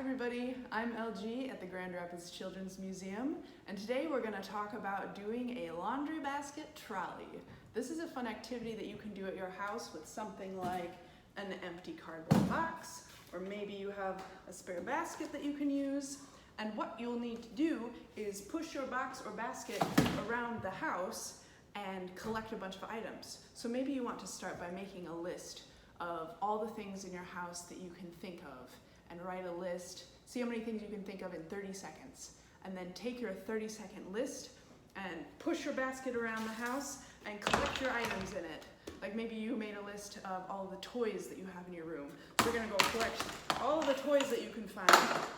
everybody, I'm LG at the Grand Rapids Children's Museum, and today we're going to talk about doing a laundry basket trolley. This is a fun activity that you can do at your house with something like an empty cardboard box, or maybe you have a spare basket that you can use. And what you'll need to do is push your box or basket around the house and collect a bunch of items. So maybe you want to start by making a list of all the things in your house that you can think of, and write a list, see how many things you can think of in 30 seconds. And then take your 30-second list and push your basket around the house and collect your items in it. Like maybe you made a list of all the toys that you have in your room. So you're gonna go collect all the toys that you can find,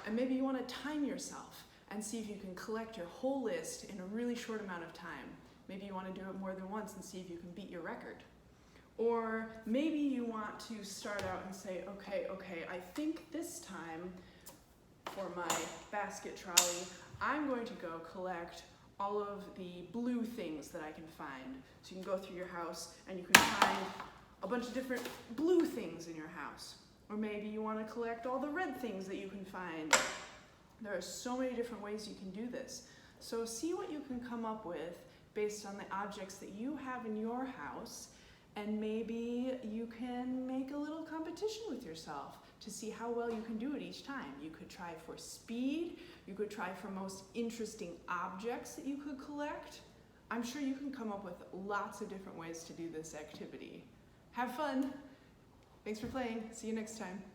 and maybe you wanna time yourself and see if you can collect your whole list in a really short amount of time. Maybe you wanna do it more than once and see if you can beat your record. Or maybe you want to start out and say, okay, I think this time for my basket trolley, I'm going to go collect all of the blue things that I can find. So you can go through your house and you can find a bunch of different blue things in your house. Or maybe you want to collect all the red things that you can find. There are so many different ways you can do this. So see what you can come up with based on the objects that you have in your house. And maybe you can make a little competition with yourself to see how well you can do it each time. You could try for speed, you could try for most interesting objects that you could collect. I'm sure you can come up with lots of different ways to do this activity. Have fun! Thanks for playing. See you next time.